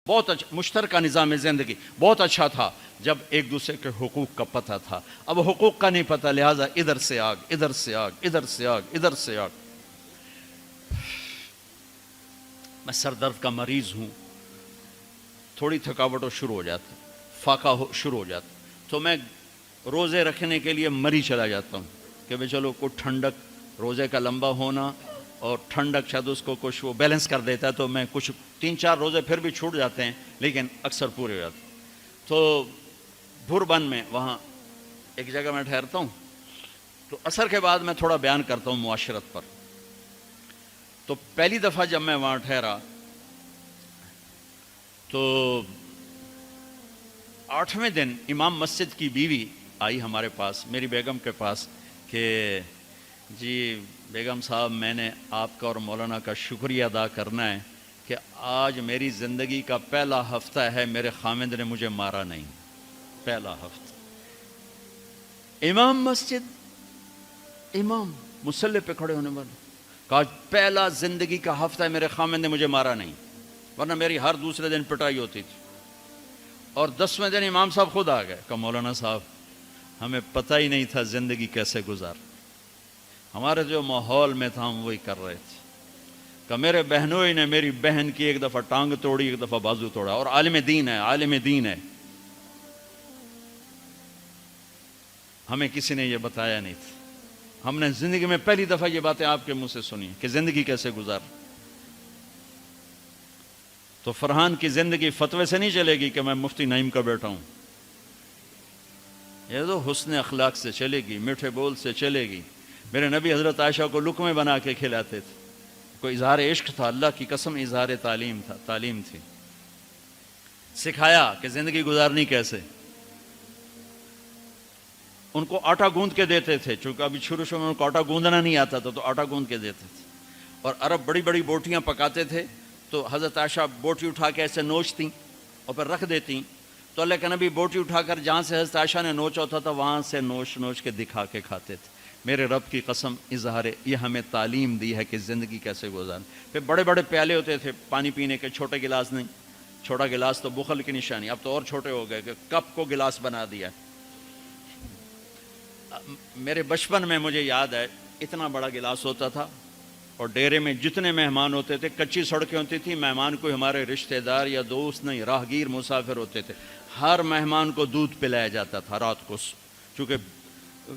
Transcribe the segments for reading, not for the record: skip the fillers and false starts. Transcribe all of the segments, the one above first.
بہت اچھا مشترکہ نظام زندگی بہت اچھا تھا جب ایک دوسرے کے حقوق کا پتہ تھا. اب حقوق کا نہیں پتہ، لہٰذا ادھر سے آگ، ادھر سے آگ، ادھر سے آگ، ادھر سے آگ. میں سر درد کا مریض ہوں، تھوڑی تھکاوٹ ہو شروع ہو جاتا، فاقہ شروع ہو جاتا، تو میں روزے رکھنے کے لیے مری چلا جاتا ہوں کہ بھئی چلو کوئی ٹھنڈک، روزے کا لمبا ہونا اور ٹھنڈک شاید اس کو کچھ وہ بیلنس کر دیتا ہے، تو میں کچھ 3-4 روزے پھر بھی چھوٹ جاتے ہیں لیکن اکثر پورے ہو جاتے ہیں. تو بھربن میں وہاں ایک جگہ میں ٹھہرتا ہوں، تو عصر کے بعد میں تھوڑا بیان کرتا ہوں معاشرت پر. تو پہلی دفعہ جب میں وہاں ٹھہرا تو 8ویں دن امام مسجد کی بیوی آئی ہمارے پاس، میری بیگم کے پاس، کہ جی بیگم صاحب میں نے آپ کا اور مولانا کا شکریہ ادا کرنا ہے کہ آج میری زندگی کا پہلا ہفتہ ہے میرے خامند نے مجھے مارا نہیں. پہلا ہفتہ امام مسجد، امام مصلی پہ کھڑے ہونے والے، کہا پہلا زندگی کا ہفتہ ہے میرے خامند نے مجھے مارا نہیں، ورنہ میری ہر دوسرے دن پٹائی ہوتی تھی. اور 10ویں دن امام صاحب خود آ گئے، کہا مولانا صاحب ہمیں پتہ ہی نہیں تھا زندگی کیسے گزار، ہمارے جو ماحول میں تھا ہم وہی کر رہے تھے. کہ میرے بہنوئی نے میری بہن کی ایک دفعہ ٹانگ توڑی، ایک دفعہ بازو توڑا، اور عالم دین ہے، عالم دین ہے. ہمیں کسی نے یہ بتایا نہیں تھا، ہم نے زندگی میں پہلی دفعہ یہ باتیں آپ کے منہ سے سنی کہ زندگی کیسے گزار. تو فرحان کی زندگی فتوے سے نہیں چلے گی کہ میں مفتی نعیم کا بیٹا ہوں، یہ تو حسن اخلاق سے چلے گی، میٹھے بول سے چلے گی. میرے نبی حضرت عائشہ کو لقمے بنا کے کھلاتے تھے، کوئی اظہار عشق تھا، اللہ کی قسم اظہار تعلیم تھا، تعلیم تھی. سکھایا کہ زندگی گزارنی کیسے. ان کو آٹا گوندھ کے دیتے تھے، چونکہ ابھی شروع میں ان کو آٹا گوندنا نہیں آتا تھا، تو آٹا گوندھ کے دیتے تھے. اور عرب بڑی بڑی بوٹیاں پکاتے تھے، تو حضرت عائشہ بوٹی اٹھا کے ایسے نوچتیں اور پھر رکھ دیتیں. تو اللہ کے نبی بوٹی اٹھا کر جہاں سے حضرت عائشہ نے نوچا ہوتا تھا وہاں سے نوچ نوچ کے دکھا کے کھاتے تھے. میرے رب کی قسم اظہار یہ ہمیں تعلیم دی ہے کہ زندگی کیسے گزاریں. پھر بڑے بڑے پیالے ہوتے تھے پانی پینے کے، چھوٹے گلاس نہیں. چھوٹا گلاس تو بخل کی نشانی، اب تو اور چھوٹے ہو گئے کہ کپ کو گلاس بنا دیا. میرے بچپن میں مجھے یاد ہے اتنا بڑا گلاس ہوتا تھا، اور ڈیرے میں جتنے مہمان ہوتے تھے، کچی سڑکیں ہوتی تھیں، مہمان کو ہمارے رشتہ دار یا دوست نہیں، راہگیر مسافر ہوتے تھے، ہر مہمان کو دودھ پلایا جاتا تھا رات کو. چونکہ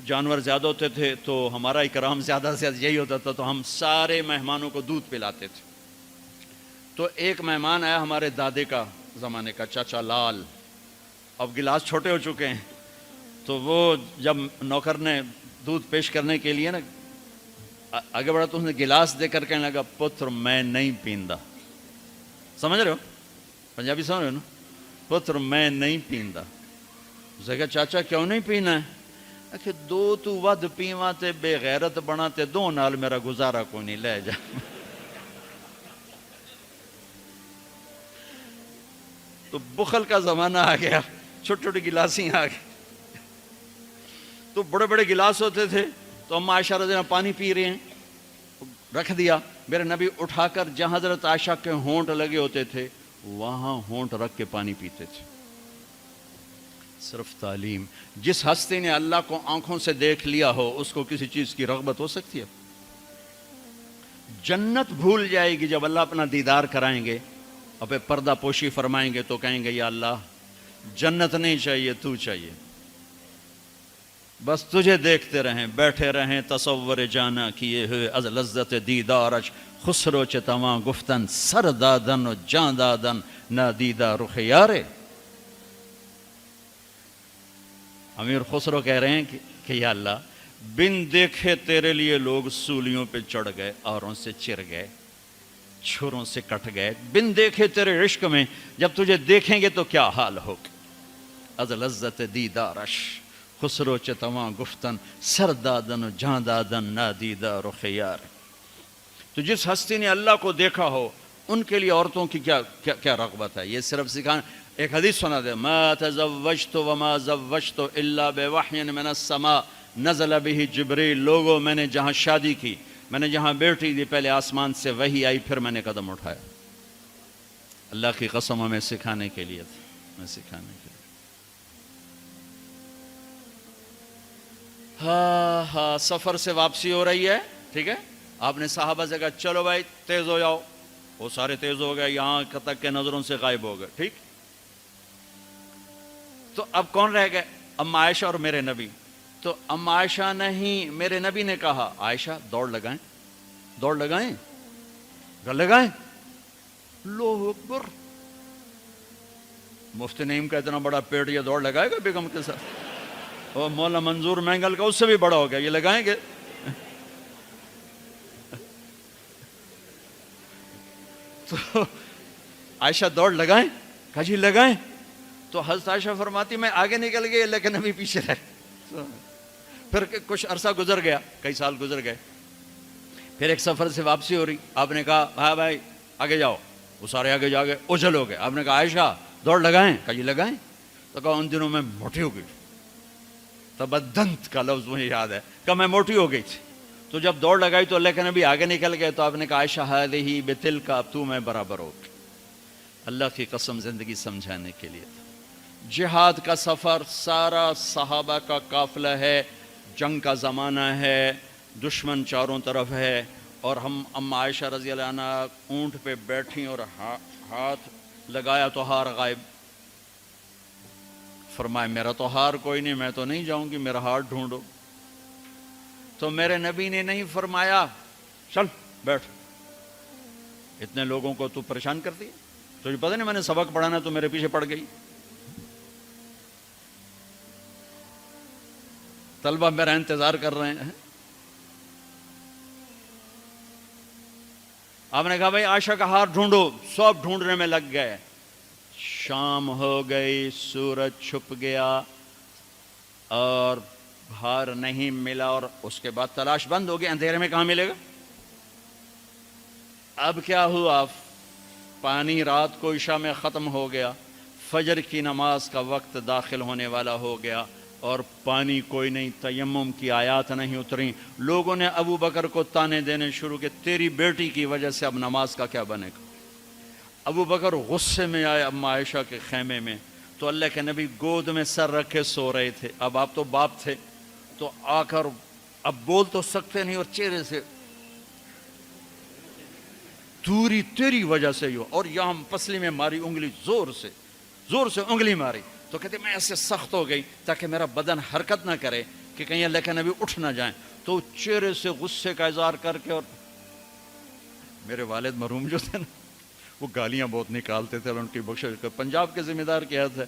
جانور زیادہ ہوتے تھے تو ہمارا اکرام زیادہ سے زیادہ یہی ہوتا تھا، تو ہم سارے مہمانوں کو دودھ پلاتے تھے. تو ایک مہمان آیا ہمارے دادے کا زمانے کا، چاچا لال. اب گلاس چھوٹے ہو چکے ہیں، تو وہ جب نوکر نے دودھ پیش کرنے کے لیے نا آگے بڑھا تو اس نے گلاس دے کر کہنے لگا پتر میں نہیں پیندا. سمجھ رہے ہو پنجابی سمجھ رہے ہو نا؟ پتر میں نہیں پیندا. اسے کہا چاچا کیوں نہیں پینا ہے؟ کہ دو تو ود پیواں تے بے غیرت بنا تے دو نال میرا گزارا کوئی نہیں، لے جا. تو بخل کا زمانہ آ گیا، چھوٹی چھوٹی گلاسیں آ گئی. تو بڑے بڑے گلاس ہوتے تھے، تو ہم عائشہ رضی اللہ عنہا پانی پی رہے ہیں، رکھ دیا. میرے نبی اٹھا کر جہاں حضرت عائشہ کے ہونٹ لگے ہوتے تھے وہاں ہونٹ رکھ کے پانی پیتے تھے. صرف تعلیم. جس ہستی نے اللہ کو آنکھوں سے دیکھ لیا ہو اس کو کسی چیز کی رغبت ہو سکتی ہے؟ جنت بھول جائے گی جب اللہ اپنا دیدار کرائیں گے اور پھر پردہ پوشی فرمائیں گے تو کہیں گے یا اللہ جنت نہیں چاہیے، تو چاہیے، بس تجھے دیکھتے رہیں، بیٹھے رہیں تصور جانا کیے ہوئے از لذت دیدارش، خسرو چتواں گفتن سر دادن و جان دادن نادیدہ رخ یارے. امیر خسرو کہہ رہے ہیں کہ یا اللہ بن دیکھے تیرے لیے لوگ سولیوں پہ چڑھ گئے، آروں سے چر گئے، چھروں سے کٹ گئے، بن دیکھے تیرے عشق میں، جب تجھے دیکھیں گے تو کیا حال ہوگا. از لذت دیدارش خسرو چتواں گفتن سر دادن و جان دادن نادیدہ رخ یار. تو جس ہستی نے اللہ کو دیکھا ہو ان کے لیے عورتوں کی کیا رغبت ہے. یہ صرف سکھانا. ایک حدیث سنا دے، ما تزوجت وما زوجت الا بوحی من السماء نزل به جبریل. لوگوں میں نے جہاں شادی کی، میں نے جہاں بیٹی دی، پہلے آسمان سے وحی آئی، پھر میں نے قدم اٹھایا. اللہ کی قسم ہمیں سکھانے کے لیے تھا، ہمیں سکھانے کے لیے۔ ہاں سفر سے واپسی ہو رہی ہے، ٹھیک ہے، آپ نے صحابہ سے کہا چلو بھائی تیز ہو جاؤ، وہ سارے تیز ہو گئے، یہاں تک کہ نظروں سے غائب ہو گئے، ٹھیک۔ تو اب کون رہ گئے؟ اما عائشہ اور میرے نبی۔ تو اما عائشہ نہیں، میرے نبی نے کہا عائشہ دوڑ لگائیں، دوڑ لگائیں، گل لگائیں۔ اللہ اکبر، مفتی نعیم کا اتنا بڑا پیٹ، یہ دوڑ لگائے گا بیگم کے ساتھ؟ اور مولا منظور مینگل کا اس سے بھی بڑا ہو گیا، یہ لگائیں گے؟ تو عائشہ دوڑ لگائیں، کہا جی لگائیں۔ تو حضرت عائشہ فرماتی میں آگے نکل گئی لیکن نبی پیچھے رہے۔ پھر کچھ عرصہ گزر گیا، کئی سال گزر گئے، پھر ایک سفر سے واپسی ہو رہی، آپ نے کہا ہاں بھائی آگے جاؤ، وہ سارے آگے جا گئے، اجل ہو گئے۔ آپ نے کہا عائشہ دوڑ لگائیں، کہا جی لگائیں۔ تو کہا ان دنوں میں موٹی ہو گئی، تبدنت کا لفظ مجھے یاد ہے، کہ میں موٹی ہو گئی تھی۔ تو جب دوڑ لگائی تو اللہ کے نبی آگے نکل گئے، تو آپ نے کہا عائشہ ہذہ بتلک، اب تو میں برابر ہو گئی۔ اللہ کی قسم زندگی سمجھانے کے لیے تھا۔ جہاد کا سفر سارا صحابہ کا قافلہ ہے، جنگ کا زمانہ ہے، دشمن چاروں طرف ہے، اور ہم اما عائشہ رضی اللہ عنہ اونٹ پہ بیٹھیں اور ہاتھ لگایا تو ہار غائب۔ فرمایا میرا تو ہار کوئی نہیں، میں تو نہیں جاؤں گی، میرا ہار ڈھونڈو۔ تو میرے نبی نے نہیں فرمایا چل بیٹھ، اتنے لوگوں کو تو پریشان کرتی ہے، تجھے پتہ نہیں میں نے سبق پڑھانا تو میرے پیچھے پڑ گئی۔ طلبہ میرا انتظار کر رہے ہیں۔ آپ نے کہا بھائی عائشہ کا ہار ڈھونڈو، سب ڈھونڈنے میں لگ گئے۔ شام ہو گئی، سورج چھپ گیا اور ہار نہیں ملا، اور اس کے بعد تلاش بند ہو گئی، اندھیرے میں کہاں ملے گا؟ اب کیا ہوا؟ پانی رات کو عشاء میں ختم ہو گیا، فجر کی نماز کا وقت داخل ہونے والا ہو گیا، اور پانی کوئی نہیں، تیمم کی آیات نہیں اتری۔ لوگوں نے ابو بکر کو تانے دینے شروع کہ تیری بیٹی کی وجہ سے اب نماز کا کیا بنے گا؟ ابو بکر غصے میں آئے اما عائشہ کے خیمے میں، تو اللہ کے نبی گود میں سر رکھے سو رہے تھے۔ اب آپ تو باپ تھے، تو آ کر اب بول تو سکتے نہیں، اور چہرے سے دوری تیری وجہ سے ہو، اور یہاں پسلی میں ماری انگلی، زور سے انگلی ماری۔ تو کہتے میں ایسے سخت ہو گئی تاکہ میرا بدن حرکت نہ کرے کہ کہیں اللہ کے نبی اٹھ نہ جائیں۔ تو چہرے سے غصے کا اظہار کر کے، اور میرے والد مرحوم جو تھے نا، وہ گالیاں بہت نکالتے تھے، ان کی بخشش کا پنجاب کے ذمہ دار کیا تھے۔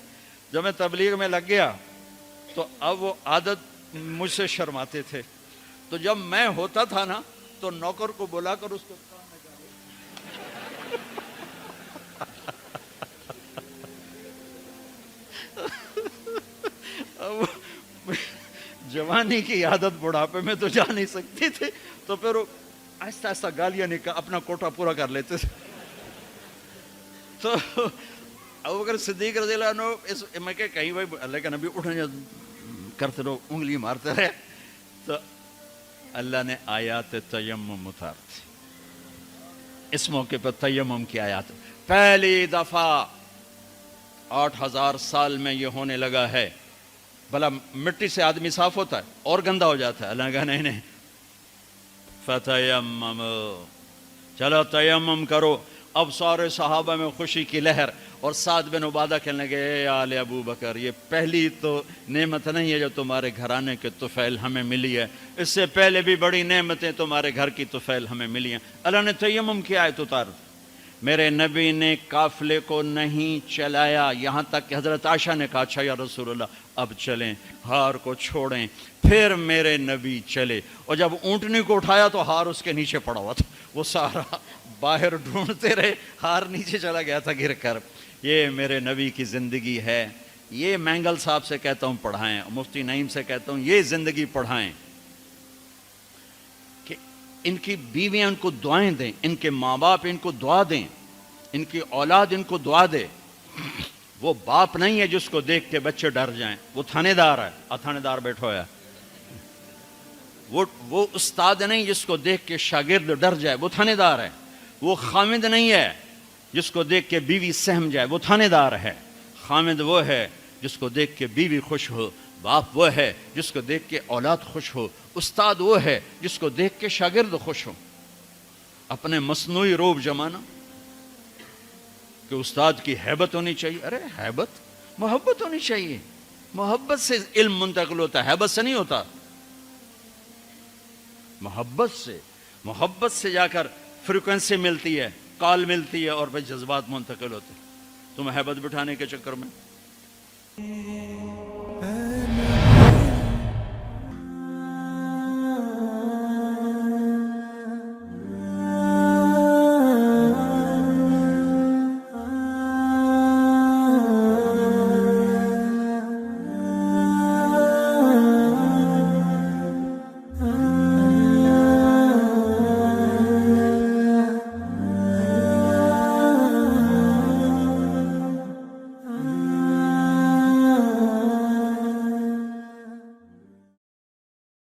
جب میں تبلیغ میں لگ گیا تو اب وہ عادت مجھ سے شرماتے تھے، تو جب میں ہوتا تھا نا تو نوکر کو بلا کر اس کو جوانی کی عادت بڑھاپے میں تو جا نہیں سکتی تھی، تو پھر وہ آہستہ آہستہ گالیاں اپنا کوٹا پورا کر لیتے تھے۔ تو ابوبکر صدیق رضی اللہ عنہ میں کہ کہیں بھائی اللہ کا نبی اٹھنے کرتے رہو، انگلی مارتے رہے، تو اللہ نے آیات تیمم اتار دی۔ اس موقع پر تیمم کی آیات پہلی دفعہ 8000 سال میں یہ ہونے لگا ہے۔ بھلا مٹی سے آدمی صاف ہوتا ہے اور گندا ہو جاتا ہے؟ اللہ کہا نہیں، فتیمم، چلو تیمم کرو۔ اب سارے صحابہ میں خوشی کی لہر، اور سعد بن عبادہ کہنے لگے اے آل ابو بکر، یہ پہلی تو نعمت نہیں ہے جو تمہارے گھرانے کے طفیل ہمیں ملی ہے، اس سے پہلے بھی بڑی نعمتیں تمہارے گھر کی طفیل ہمیں ملی ہیں۔ اللہ نے تیمم کی آیت اتار دی۔ میرے نبی نے قافلے کو نہیں چلایا، یہاں تک کہ حضرت عائشہ نے کہا اچھا یا رسول اللہ اب چلیں، ہار کو چھوڑیں۔ پھر میرے نبی چلے، اور جب اونٹنی کو اٹھایا تو ہار اس کے نیچے پڑا ہوا تھا، وہ سارا باہر ڈھونڈتے رہے، ہار نیچے چلا گیا تھا گر کر۔ یہ میرے نبی کی زندگی ہے، یہ مینگل صاحب سے کہتا ہوں پڑھائیں، مفتی نعیم سے کہتا ہوں یہ زندگی پڑھائیں، کہ ان کی بیویاں ان کو دعائیں دیں، ان کے ماں باپ ان کو دعا دیں، ان کی اولاد ان کو دعا دے۔ وہ باپ نہیں ہے جس کو دیکھ کے بچے ڈر جائیں، وہ تھانے دار ہے، تھانے دار بیٹھا ہوا ہے۔ وہ استاد نہیں جس کو دیکھ کے شاگرد ڈر جائے، وہ تھانے دار ہے۔ وہ خامد نہیں ہے جس کو دیکھ کے بیوی سہم جائے وہ تھانے دار ہے. خامد وہ ہے جس کو دیکھ کے بیوی خوش ہو. باپ وہ ہے جس کو دیکھ کے اولاد خوش ہو. استاد وہ ہے جس کو دیکھ کے شاگرد خوش ہو. اپنے مصنوعی روب جمانا کہ استاد کی ہیبت ہونی چاہیے. ارے ہیبت، محبت ہونی چاہیے. محبت سے علم منتقل ہوتا ہے، ہیبت سے نہیں ہوتا. محبت سے جا کر فریکوینسی ملتی ہے، کال ملتی ہے، اور پھر جذبات منتقل ہوتے ہیں. تم ہیبت بٹھانے کے چکر میں